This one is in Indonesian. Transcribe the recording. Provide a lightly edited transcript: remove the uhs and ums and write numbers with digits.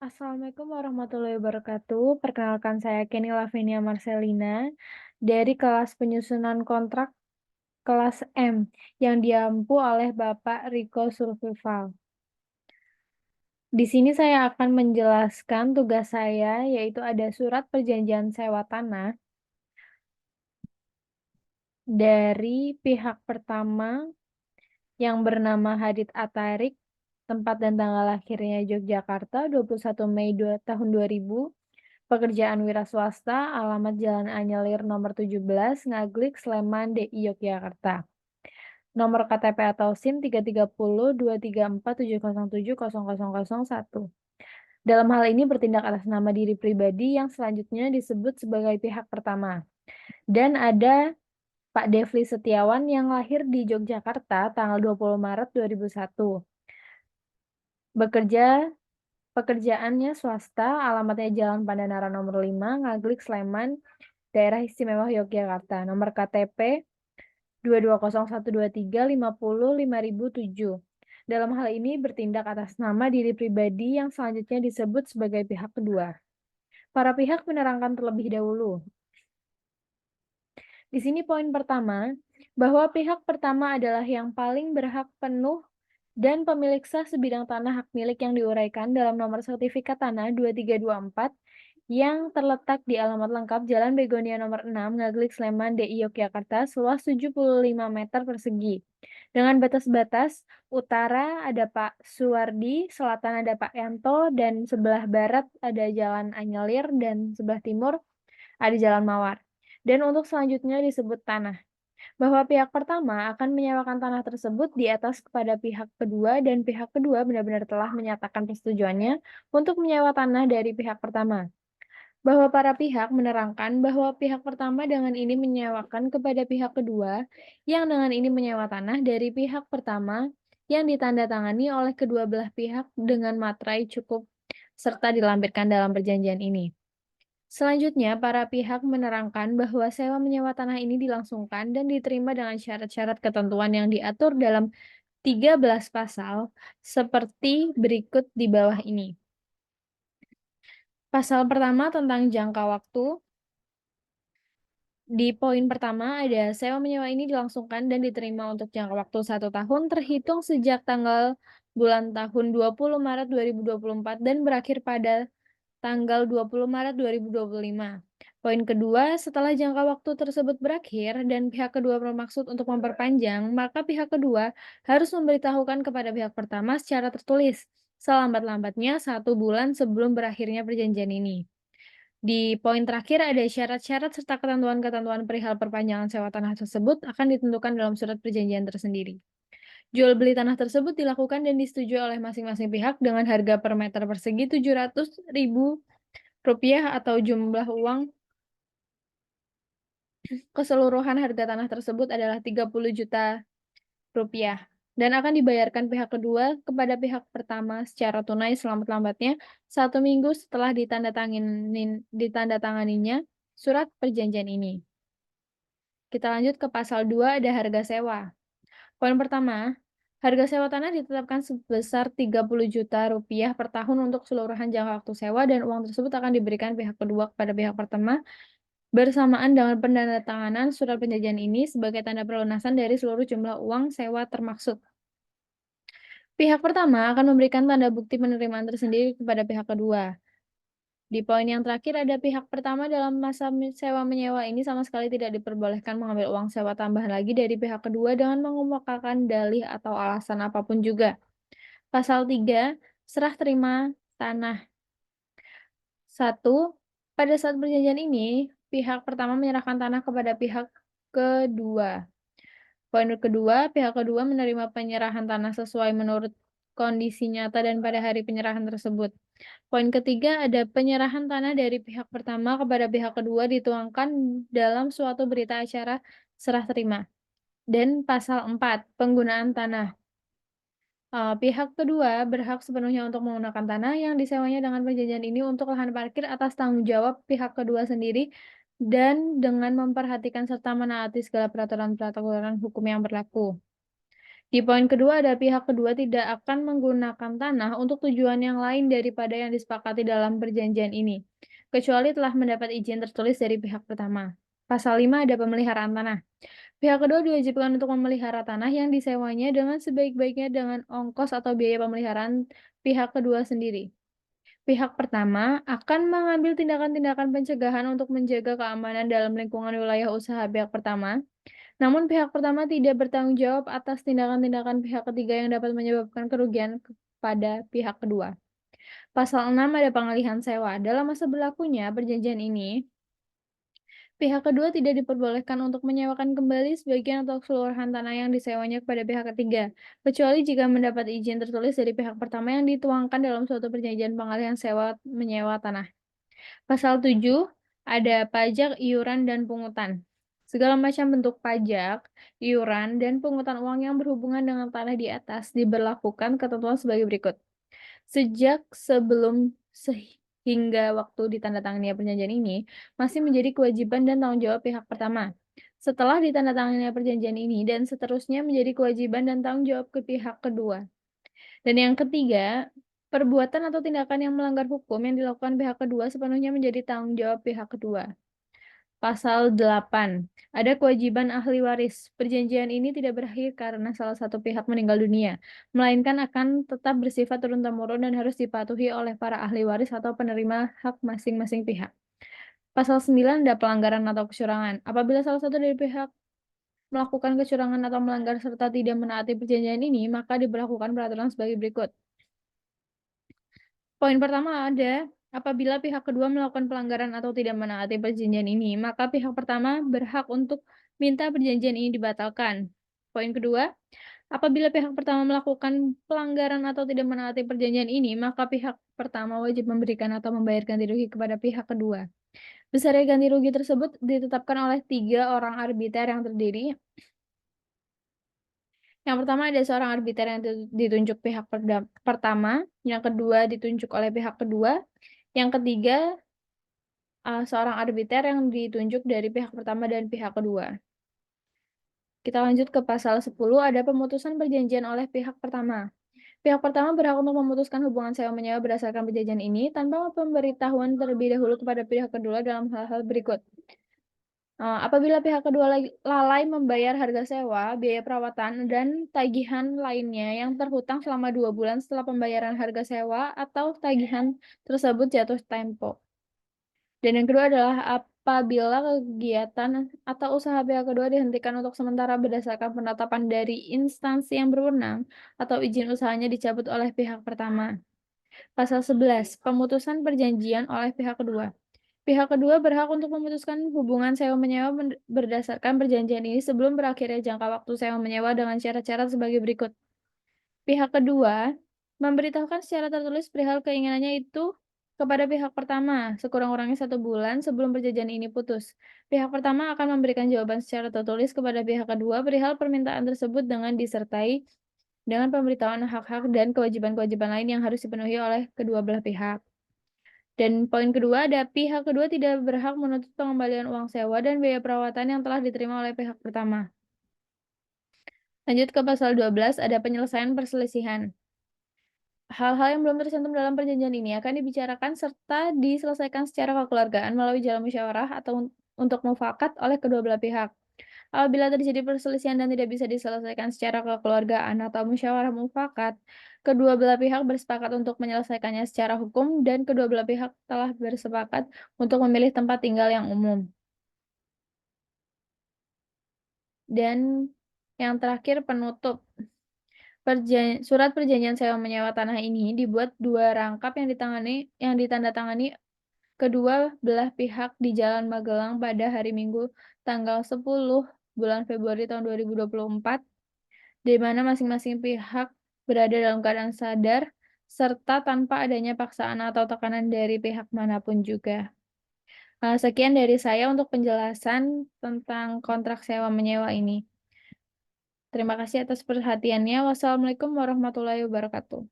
Assalamualaikum warahmatullahi wabarakatuh. Perkenalkan saya Kenny Lavinia Marcelina dari kelas penyusunan kontrak kelas M yang diampu oleh Bapak Riko Survival. Di sini saya akan menjelaskan tugas saya, yaitu ada surat perjanjian sewa tanah dari pihak pertama yang bernama Hadit Atarik, tempat dan tanggal lahirnya Yogyakarta, 21 Mei tahun 2000. Pekerjaan wira swasta, alamat Jalan Anyelir nomor 17, Ngaglik, Sleman, DI, Yogyakarta. Nomor KTP atau SIM 3302347070001. Dalam hal ini bertindak atas nama diri pribadi yang selanjutnya disebut sebagai pihak pertama. Dan ada Pak Devli Setiawan yang lahir di Yogyakarta tanggal 20 Maret 2001. Pekerjaannya swasta, alamatnya Jalan Pandanaran nomor 5, Ngaglik, Sleman, Daerah Istimewa Yogyakarta, nomor KTP 220123505.007. Dalam hal ini bertindak atas nama diri pribadi yang selanjutnya disebut sebagai pihak kedua. Para pihak menerangkan terlebih dahulu. Di sini poin pertama, bahwa pihak pertama adalah yang paling berhak penuh dan pemilik sah sebidang tanah hak milik yang diuraikan dalam nomor sertifikat tanah 2324 yang terletak di alamat lengkap Jalan Begonia nomor 6, Ngaglik, Sleman, DI, Yogyakarta, seluas 75 meter persegi. Dengan batas-batas, utara ada Pak Suwardi, selatan ada Pak Yanto, dan sebelah barat ada Jalan Anyelir, dan sebelah timur ada Jalan Mawar. Dan untuk selanjutnya disebut tanah. Bahwa pihak pertama akan menyewakan tanah tersebut di atas kepada pihak kedua, dan pihak kedua benar-benar telah menyatakan persetujuannya untuk menyewa tanah dari pihak pertama. Bahwa para pihak menerangkan bahwa pihak pertama dengan ini menyewakan kepada pihak kedua, yang dengan ini menyewa tanah dari pihak pertama yang ditandatangani oleh kedua belah pihak dengan materai cukup serta dilampirkan dalam perjanjian ini. Selanjutnya, para pihak menerangkan bahwa sewa menyewa tanah ini dilangsungkan dan diterima dengan syarat-syarat ketentuan yang diatur dalam 13 pasal seperti berikut di bawah ini. Pasal pertama tentang jangka waktu. Di poin pertama ada sewa menyewa ini dilangsungkan dan diterima untuk jangka waktu 1 tahun terhitung sejak tanggal bulan tahun 20 Maret 2024 dan berakhir pada tanggal 20 Maret 2025. Poin kedua, setelah jangka waktu tersebut berakhir dan pihak kedua bermaksud untuk memperpanjang, maka pihak kedua harus memberitahukan kepada pihak pertama secara tertulis, selambat-lambatnya 1 bulan sebelum berakhirnya perjanjian ini. Di poin terakhir ada syarat-syarat serta ketentuan-ketentuan perihal perpanjangan sewa tanah tersebut akan ditentukan dalam surat perjanjian tersendiri. Jual beli tanah tersebut dilakukan dan disetujui oleh masing-masing pihak dengan harga per meter persegi Rp700.000 atau jumlah uang keseluruhan harga tanah tersebut adalah Rp30 juta dan akan dibayarkan pihak kedua kepada pihak pertama secara tunai selambat-lambatnya 1 minggu setelah ditandatanganinya surat perjanjian ini. Kita lanjut ke pasal 2 ada harga sewa. Poin pertama, harga sewa tanah ditetapkan sebesar Rp30 juta per tahun untuk keseluruhan jangka waktu sewa dan uang tersebut akan diberikan pihak kedua kepada pihak pertama bersamaan dengan penandatanganan surat perjanjian ini sebagai tanda pelunasan dari seluruh jumlah uang sewa termaksud. Pihak pertama akan memberikan tanda bukti penerimaan tersendiri kepada pihak kedua. Di poin yang terakhir ada pihak pertama dalam masa sewa menyewa ini sama sekali tidak diperbolehkan mengambil uang sewa tambahan lagi dari pihak kedua dengan mengemukakan dalih atau alasan apapun juga. Pasal 3, serah terima tanah. 1. Pada saat perjanjian ini, pihak pertama menyerahkan tanah kepada pihak kedua. Poin kedua, pihak kedua menerima penyerahan tanah sesuai menurut kondisi nyata dan pada hari penyerahan tersebut. Poin ketiga, ada penyerahan tanah dari pihak pertama kepada pihak kedua dituangkan dalam suatu berita acara serah terima. Dan pasal 4, penggunaan tanah. Pihak kedua berhak sepenuhnya untuk menggunakan tanah yang disewanya dengan perjanjian ini untuk lahan parkir atas tanggung jawab pihak kedua sendiri dan dengan memperhatikan serta menaati segala peraturan-peraturan hukum yang berlaku. Di poin kedua ada pihak kedua tidak akan menggunakan tanah untuk tujuan yang lain daripada yang disepakati dalam perjanjian ini, kecuali telah mendapat izin tertulis dari pihak pertama. Pasal 5 ada pemeliharaan tanah. Pihak kedua diwajibkan untuk memelihara tanah yang disewanya dengan sebaik-baiknya dengan ongkos atau biaya pemeliharaan pihak kedua sendiri. Pihak pertama akan mengambil tindakan-tindakan pencegahan untuk menjaga keamanan dalam lingkungan wilayah usaha pihak pertama. Namun pihak pertama tidak bertanggung jawab atas tindakan-tindakan pihak ketiga yang dapat menyebabkan kerugian kepada pihak kedua. Pasal 6 ada pengalihan sewa. Dalam masa berlakunya perjanjian ini, pihak kedua tidak diperbolehkan untuk menyewakan kembali sebagian atau keseluruhan tanah yang disewanya kepada pihak ketiga, kecuali jika mendapat izin tertulis dari pihak pertama yang dituangkan dalam suatu perjanjian pengalihan sewa menyewa tanah. Pasal 7 ada pajak, iuran, dan pungutan. Segala macam bentuk pajak, iuran, dan pungutan uang yang berhubungan dengan tanah di atas diberlakukan ketentuan sebagai berikut. Sejak sebelum sehingga waktu ditandatanganinya perjanjian ini, masih menjadi kewajiban dan tanggung jawab pihak pertama. Setelah ditandatanganinya perjanjian ini dan seterusnya menjadi kewajiban dan tanggung jawab ke pihak kedua. Dan yang ketiga, perbuatan atau tindakan yang melanggar hukum yang dilakukan pihak kedua sepenuhnya menjadi tanggung jawab pihak kedua. Pasal 8. Ada kewajiban ahli waris. Perjanjian ini tidak berakhir karena salah satu pihak meninggal dunia, melainkan akan tetap bersifat turun-temurun dan harus dipatuhi oleh para ahli waris atau penerima hak masing-masing pihak. Pasal 9 ada pelanggaran atau kecurangan. Apabila salah satu dari pihak melakukan kecurangan atau melanggar serta tidak menaati perjanjian ini, maka diberlakukan peraturan sebagai berikut. Poin pertama ada, apabila pihak kedua melakukan pelanggaran atau tidak menaati perjanjian ini, maka pihak pertama berhak untuk minta perjanjian ini dibatalkan. Poin kedua, apabila pihak pertama melakukan pelanggaran atau tidak menaati perjanjian ini, maka pihak pertama wajib memberikan atau membayar ganti rugi kepada pihak kedua. Besarnya ganti rugi tersebut ditetapkan oleh 3 orang arbiter yang terdiri. Yang pertama ada seorang arbiter yang ditunjuk pihak pertama, yang kedua ditunjuk oleh pihak kedua, yang ketiga seorang arbiter yang ditunjuk dari pihak pertama dan pihak kedua. Kita lanjut ke pasal 10, ada pemutusan perjanjian oleh pihak pertama. Pihak pertama berhak untuk memutuskan hubungan sewa-menyewa berdasarkan perjanjian ini tanpa pemberitahuan terlebih dahulu kepada pihak kedua dalam hal-hal berikut. Apabila pihak kedua lalai membayar harga sewa, biaya perawatan, dan tagihan lainnya yang terhutang selama 2 bulan setelah pembayaran harga sewa atau tagihan tersebut jatuh tempo. Dan yang kedua adalah apabila kegiatan atau usaha pihak kedua dihentikan untuk sementara berdasarkan penetapan dari instansi yang berwenang atau izin usahanya dicabut oleh pihak pertama. Pasal 11, pemutusan perjanjian oleh pihak kedua. Pihak kedua berhak untuk memutuskan hubungan sewa-menyewa berdasarkan perjanjian ini sebelum berakhirnya jangka waktu sewa-menyewa dengan syarat-syarat sebagai berikut. Pihak kedua memberitahukan secara tertulis perihal keinginannya itu kepada pihak pertama, sekurang-kurangnya 1 bulan sebelum perjanjian ini putus. Pihak pertama akan memberikan jawaban secara tertulis kepada pihak kedua perihal permintaan tersebut dengan disertai dengan pemberitahuan hak-hak dan kewajiban-kewajiban lain yang harus dipenuhi oleh kedua belah pihak. Dan poin kedua ada pihak kedua tidak berhak menuntut pengembalian uang sewa dan biaya perawatan yang telah diterima oleh pihak pertama. Lanjut ke pasal 12, ada penyelesaian perselisihan. Hal-hal yang belum tercantum dalam perjanjian ini akan dibicarakan serta diselesaikan secara kekeluargaan melalui jalan musyawarah atau untuk mufakat oleh kedua belah pihak. Apabila terjadi perselisihan dan tidak bisa diselesaikan secara kekeluargaan atau musyawarah mufakat, kedua belah pihak bersepakat untuk menyelesaikannya secara hukum dan kedua belah pihak telah bersepakat untuk memilih tempat tinggal yang umum. Dan yang terakhir penutup. Surat perjanjian sewa-menyewa tanah ini dibuat 2 rangkap yang ditandatangani kedua belah pihak di Jalan Magelang pada hari Minggu tanggal 10 bulan Februari tahun 2024, di mana masing-masing pihak berada dalam keadaan sadar serta tanpa adanya paksaan atau tekanan dari pihak manapun juga. Sekian dari saya untuk penjelasan tentang kontrak sewa-menyewa ini. Terima kasih atas perhatiannya. Wassalamualaikum warahmatullahi wabarakatuh.